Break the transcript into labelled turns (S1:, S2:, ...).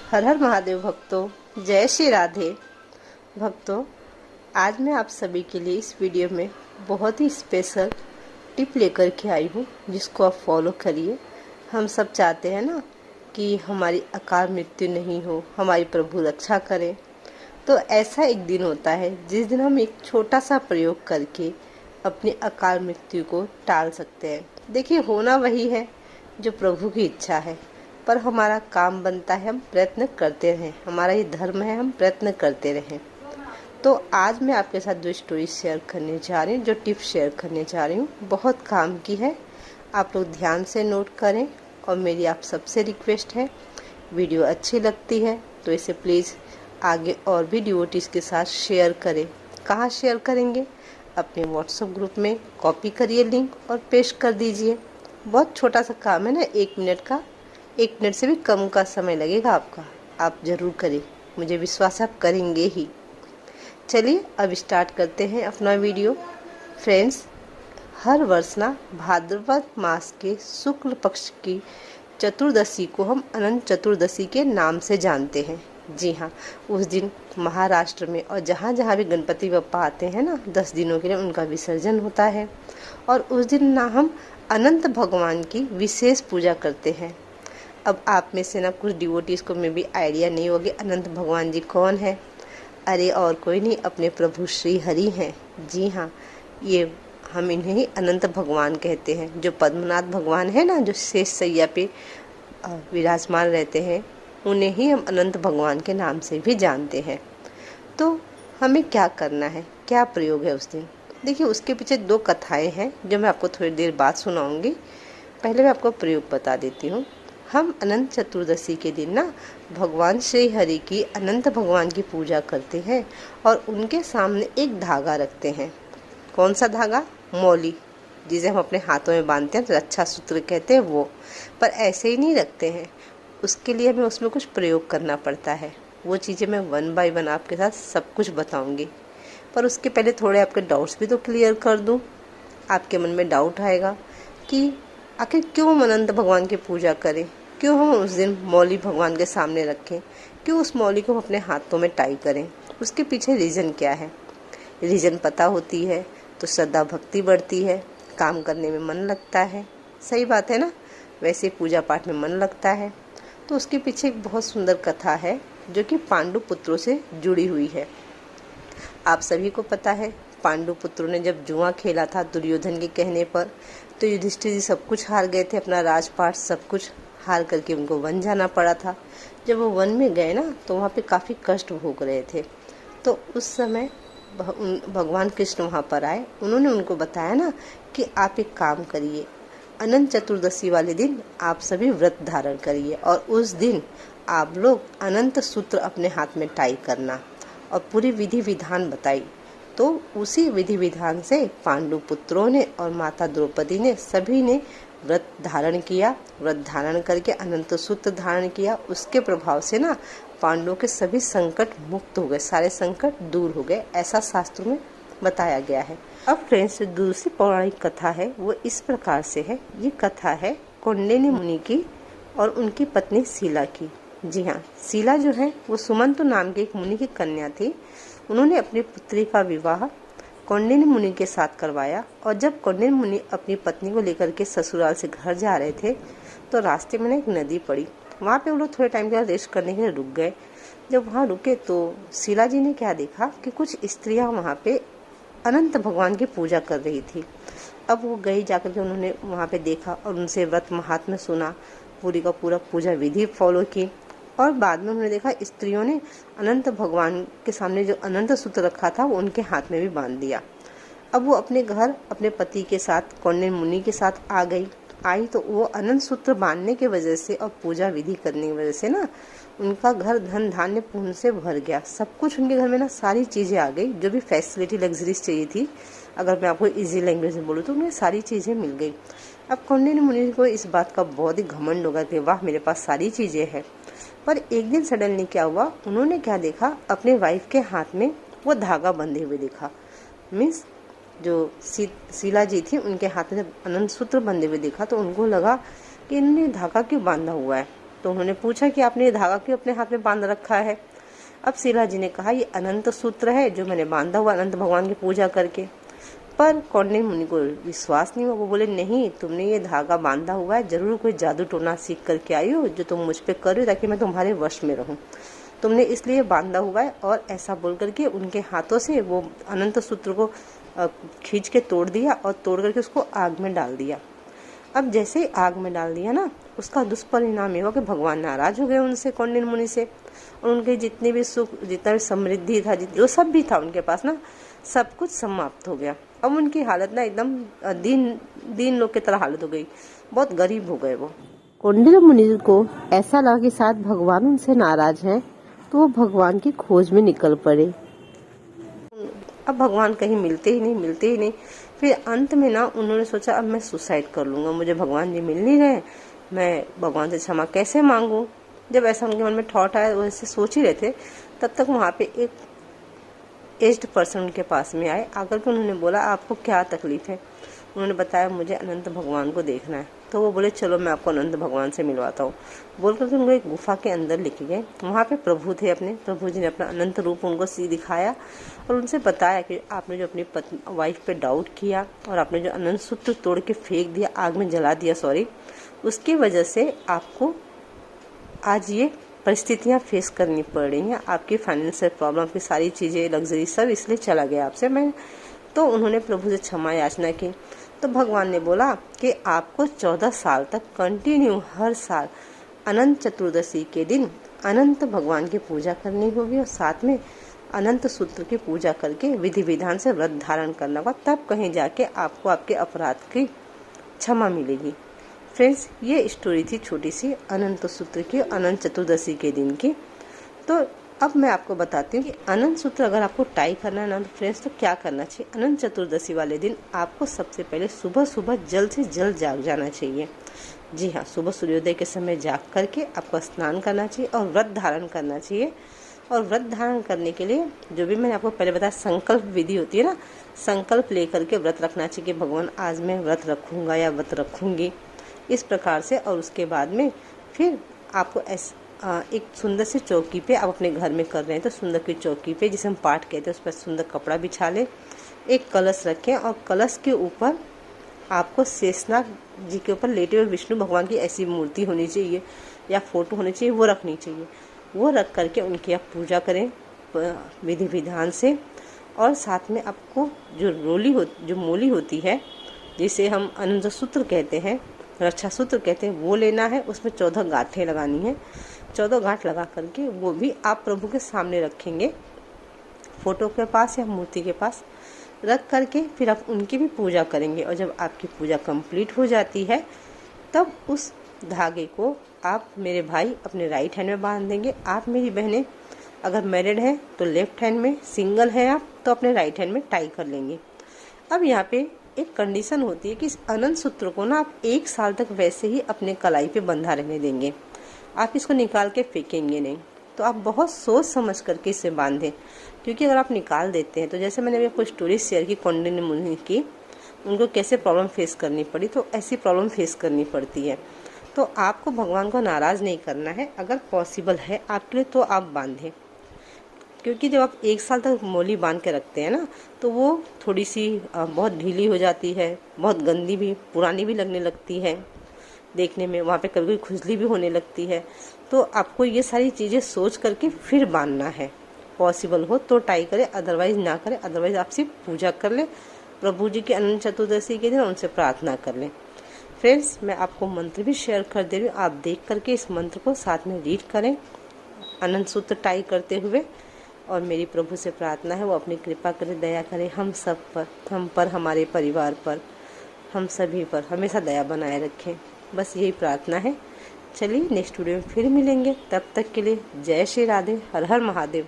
S1: हर हर महादेव भक्तों, जय श्री राधे। भक्तों, आज मैं आप सभी के लिए इस वीडियो में बहुत ही स्पेशल टिप लेकर के आई हूँ, जिसको आप फॉलो करिए। हम सब चाहते हैं ना कि हमारी अकाल मृत्यु नहीं हो, हमारी प्रभु रक्षा करें। तो ऐसा एक दिन होता है जिस दिन हम एक छोटा सा प्रयोग करके अपनी अकाल मृत्यु को टाल सकते हैं। देखिए, होना वही है जो प्रभु की इच्छा है, पर हमारा काम बनता है हम प्रयत्न करते रहें। हमारा ये धर्म है, हम प्रयत्न करते रहें। तो आज मैं आपके साथ जो स्टोरी शेयर करने जा रही हूँ, जो टिप शेयर करने जा रही हूँ, बहुत काम की है। आप लोग ध्यान से नोट करें। और मेरी आप सबसे रिक्वेस्ट है, वीडियो अच्छी लगती है तो इसे प्लीज़ आगे और भी डिवोटीज़ के साथ शेयर करें। कहाँ शेयर करेंगे? अपने व्हाट्सएप ग्रुप में कॉपी करिए लिंक और पेस्ट कर दीजिए। बहुत छोटा सा काम है ना, 1 मिनट का, 1 मिनट से भी कम का समय लगेगा आपका। आप ज़रूर करें, मुझे विश्वास है आप करेंगे ही। चलिए अब स्टार्ट करते हैं अपना वीडियो। फ्रेंड्स, हर वर्ष ना भाद्रपद मास के शुक्ल पक्ष की चतुर्दशी को हम अनंत चतुर्दशी के नाम से जानते हैं। जी हाँ, उस दिन महाराष्ट्र में और जहाँ जहाँ भी गणपति बप्पा आते हैं ना, 10 दिनों के लिए उनका विसर्जन होता है। और उस दिन ना हम अनंत भगवान की विशेष पूजा करते हैं। अब आप में से ना कुछ डिवोटीज़ को में भी आइडिया नहीं होगी अनंत भगवान जी कौन है। अरे और कोई नहीं, अपने प्रभु श्री हरि हैं। जी हाँ, ये हम इन्हें ही अनंत भगवान कहते हैं। जो पद्मनाथ भगवान है ना, जो शेष सैया पे विराजमान रहते हैं, उन्हें ही हम अनंत भगवान के नाम से भी जानते हैं। तो हमें क्या करना है, क्या प्रयोग है उस दिन? देखिए, उसके पीछे 2 कथाएं हैं जो मैं आपको थोड़ी देर बाद सुनाऊंगी। पहले मैं आपको प्रयोग बता देती हूँ। हम अनंत चतुर्दशी के दिन ना भगवान श्री हरि की, अनंत भगवान की पूजा करते हैं और उनके सामने एक धागा रखते हैं। कौन सा धागा? मौली, जिसे हम अपने हाथों में बांधते हैं, रक्षा सूत्र कहते हैं वो। पर ऐसे ही नहीं रखते हैं, उसके लिए हमें उसमें कुछ प्रयोग करना पड़ता है। वो चीज़ें मैं 1 बाय 1 आपके साथ सब कुछ बताऊंगी। पर उसके पहले थोड़े आपके डाउट्स भी तो क्लियर कर दूं। आपके मन में डाउट आएगा कि आखिर क्यों हम अनंत भगवान की पूजा करें, क्यों हम उस दिन मौली भगवान के सामने रखें, क्यों उस मौली को हम अपने हाथों में टाई करें। उसके पीछे रीज़न क्या है? रीज़न पता होती है तो श्रद्धा भक्ति बढ़ती है, काम करने में मन लगता है। सही बात है ना? वैसे पूजा पाठ में मन लगता है। तो उसके पीछे एक बहुत सुंदर कथा है जो कि पांडु पुत्रों से जुड़ी हुई है। आप सभी को पता है, पांडु पुत्रों ने जब जुआ खेला था दुर्योधन के कहने पर, तो युधिष्ठिर जी सब कुछ हार गए थे, अपना राजपाट सब कुछ हार करके उनको वन जाना पड़ा था। जब वो वन में गए ना, तो वहाँ पे काफ़ी कष्ट भोग रहे थे। तो उस समय भगवान कृष्ण वहाँ पर आए। उन्होंने उनको बताया ना कि आप एक काम करिए, अनंत चतुर्दशी वाले दिन आप सभी व्रत धारण करिए और उस दिन आप लोग अनंत सूत्र अपने हाथ में टाई करना, और पूरी विधि विधान बताई। तो उसी विधि विधान से पांडु पुत्रों ने और माता द्रौपदी ने सभी ने व्रत धारण किया। व्रत धारण करके अनंत सूत्र धारण किया। उसके प्रभाव से ना पांडवों के सभी संकट मुक्त हो गए, सारे संकट दूर हो गए, ऐसा शास्त्रों में बताया गया है। अब फ्रेंड्स, दूसरी पौराणिक कथा है, वो इस प्रकार से है। ये कथा है कौंडिन्य मुनि की और उनकी पत्नी शीला की। जी हाँ, शीला जो है वो सुमंत नाम के एक मुनि की कन्या थी। उन्होंने अपनी पुत्री का विवाह कौंडिन्य मुनि के साथ करवाया। और जब कौंडिन्य मुनि अपनी पत्नी को लेकर के ससुराल से घर जा रहे थे, तो रास्ते में ना एक नदी पड़ी। वहाँ पे वो लोग थोड़े टाइम के लिए रेस्ट करने के लिए रुक गए। जब वहाँ रुके तो शीला जी ने क्या देखा कि कुछ स्त्रियाँ वहाँ पे अनंत भगवान की पूजा कर रही थी। अब वो गई, जाकर के उन्होंने वहाँ पे देखा और उनसे व्रत महात्म्य सुना, पूरी का पूरा पूजा विधि फॉलो की। और बाद में उन्होंने देखा स्त्रियों ने अनंत भगवान के सामने जो अनंत सूत्र रखा था वो उनके हाथ में भी बांध दिया। अब वो अपने घर अपने पति के साथ कौंडिन्य मुनि के साथ आई तो वो अनंत सूत्र बांधने की वजह से और पूजा विधि करने की वजह से ना उनका घर धन धान्य पूर्ण से भर गया। सब कुछ उनके घर में ना सारी चीज़ें आ गई, जो भी फैसिलिटी लग्जरीज चाहिए थी। अगर मैं आपको इजी लैंग्वेज में बोलूँ तो उन्हें सारी चीज़ें मिल गई। अब कौंडिन्य मुनि को इस बात का बहुत ही घमंड होगा कि वाह, मेरे पास सारी चीज़ें हैं। पर एक दिन सडनली क्या हुआ, उन्होंने क्या देखा, अपने वाइफ के हाथ में वो धागा बंधे हुए देखा। मीन्स जो शीला जी थी उनके हाथ में जब अनंत सूत्र बंधे हुए देखा तो उनको लगा कि इन्होंने धागा क्यों बांधा हुआ है। तो उन्होंने पूछा कि आपने ये धागा क्यों अपने हाथ में बांध रखा है। अब शीला जी ने कहा, ये अनंत सूत्र है जो मैंने बांधा हुआ अनंत भगवान की पूजा करके। पर कौंडिन्य मुनि को विश्वास नहीं हुआ। वो बोले, नहीं, तुमने ये धागा बांधा हुआ है, जरूर कोई जादू टोना सीख करके आई हो जो तुम मुझ पे कर रही हो ताकि मैं तुम्हारे वश में रहूं। तुमने इसलिए बांधा हुआ है। और ऐसा बोल करके उनके हाथों से वो अनंत सूत्र को खींच के तोड़ दिया और तोड़ करके उसको आग में डाल दिया। अब जैसे ही आग में डाल दिया ना, उसका दुष्परिणाम ये हुआ कि भगवान नाराज हो गए उनसे, कौंडिन्य मुनि से। और उनके जितने भी सुख, जितना भी समृद्धि था, जो सब भी था उनके पास ना, सब कुछ समाप्त हो गया। अब उनकी हालत ना एकदम दीन लोग की तरह हालत हो गई, बहुत गरीब हो गए वो। कौंडिन्य मुनि को ऐसा लगा कि शायद भगवान उनसे नाराज हैं, तो वो भगवान की खोज में निकल पड़े। अब भगवान कहीं मिलते ही नहीं। फिर अंत में ना उन्होंने सोचा, अब मैं सुसाइड कर लूंगा, मुझे भगवान जी मिल नहीं रहे, मैं भगवान से क्षमा कैसे मांगू। जब ऐसा उनके मन में थॉट आया, वो ऐसे सोच ही रहे थे, तब तक वहाँ पे एक एज्ड पर्सन उनके पास में आए। आकर के उन्होंने बोला, आपको क्या तकलीफ है। उन्होंने बताया, मुझे अनंत भगवान को देखना है। तो वो बोले, चलो मैं आपको अनंत भगवान से मिलवाता हूँ। बोल करके उनको एक गुफा के अंदर लेके गए। वहाँ पे प्रभु थे अपने। प्रभु जी ने अपना अनंत रूप उनको दिखाया और उनसे बताया कि आपने जो अपनी वाइफ पे डाउट किया और आपने जो अनंत सूत्र तोड़ के फेंक दिया, आग में जला दिया, उसकी वजह से आपको आज ये परिस्थितियाँ फेस करनी पड़ रही हैं। आपकी फाइनेंशियल प्रॉब्लम, की सारी चीज़ें, लग्जरी सब इसलिए चला गया आपसे। मैं तो उन्होंने प्रभु से क्षमा याचना की। तो भगवान ने बोला कि आपको 14 साल तक कंटिन्यू हर साल अनंत चतुर्दशी के दिन अनंत भगवान की पूजा करनी होगी और साथ में अनंत सूत्र की पूजा करके विधि विधान से व्रत धारण करना होगा, तब कहीं जाके आपको आपके अपराध की क्षमा मिलेगी। फ्रेंड्स, ये स्टोरी थी छोटी सी अनंत सूत्र की, अनंत चतुर्दशी के दिन की। तो अब मैं आपको बताती हूँ कि अनंत सूत्र अगर आपको टाई करना है ना फ्रेंड्स, तो क्या करना चाहिए। अनंत चतुर्दशी वाले दिन आपको सबसे पहले सुबह जल्द से जल्द जाग जाना चाहिए। जी हाँ, सुबह सूर्योदय के समय जाग करके आपको स्नान करना चाहिए और व्रत धारण करना चाहिए। और व्रत धारण करने के लिए जो भी मैंने आपको पहले बताया, संकल्प विधि होती है ना, संकल्प लेकर के व्रत रखना चाहिए कि भगवान आज मैं व्रत रखूँगा या व्रत रखूँगी, इस प्रकार से। और उसके बाद में फिर आपको एक सुंदर सी चौकी पे, आप अपने घर में कर रहे हैं तो सुंदर की चौकी पे, जिसे हम पाठ कहते हैं, उस पर सुंदर कपड़ा बिछा लें, एक कलश रखें और कलश के ऊपर आपको शेषनाग जी के ऊपर लेटे हुए विष्णु भगवान की ऐसी मूर्ति होनी चाहिए या फोटो होनी चाहिए, वो रखनी चाहिए। वो रख करके उनकी आप पूजा करें विधि विधान से। और साथ में आपको जो मोली होती है, जिसे हम अनंत सूत्र कहते हैं, रक्षा सूत्र कहते हैं, वो लेना है। उसमें 14 गांठें लगानी है। 14 गांठ लगा करके वो भी आप प्रभु के सामने रखेंगे, फोटो के पास या मूर्ति के पास रख करके फिर आप उनकी भी पूजा करेंगे। और जब आपकी पूजा कंप्लीट हो जाती है, तब उस धागे को आप, मेरे भाई, अपने राइट हैंड में बांध देंगे। आप मेरी बहनें अगर मैरिड हैं तो लेफ्ट हैंड में, सिंगल हैं आप तो अपने राइट हैंड में टाई कर लेंगे। अब यहाँ पे एक कंडीशन होती है कि इस अनंत सूत्र को ना आप 1 साल तक वैसे ही अपने कलाई पे बंधा रहने देंगे। आप इसको निकाल के फेंकेंगे नहीं। तो आप बहुत सोच समझ करके इसे बांधें, क्योंकि अगर आप निकाल देते हैं तो जैसे मैंने अभी आपको स्टोरी शेयर की कौंडिन्य मुनि की, उनको कैसे प्रॉब्लम फेस करनी पड़ी, तो ऐसी प्रॉब्लम फेस करनी पड़ती है। तो आपको भगवान को नाराज़ नहीं करना है। अगर पॉसिबल है आपके लिए तो आप बांधें, क्योंकि जब आप 1 साल तक मोली बांध के रखते हैं ना, तो वो थोड़ी सी बहुत ढीली हो जाती है, बहुत गंदी भी, पुरानी भी लगने लगती है देखने में। वहाँ पे कभी कभी खुजली भी होने लगती है। तो आपको ये सारी चीज़ें सोच करके फिर बांधना है। पॉसिबल हो तो टाई करें, अदरवाइज ना करें। अदरवाइज आप सिर्फ पूजा कर लें प्रभु जी के अनंत चतुर्दशी के दिन, उनसे प्रार्थना कर लें। फ्रेंड्स, मैं आपको मंत्र भी शेयर कर दे रही हूँ, आप देख करके इस मंत्र को साथ में रीड करें अनंत सूत्र टाई करते हुए। और मेरी प्रभु से प्रार्थना है वो अपनी कृपा करे, दया करे हम सब पर, हम पर, हमारे परिवार पर, हम सभी पर हमेशा दया बनाए रखें। बस यही प्रार्थना है। चलिए नेक्स्ट वीडियो में फिर मिलेंगे। तब तक के लिए जय श्री राधे, हर हर महादेव।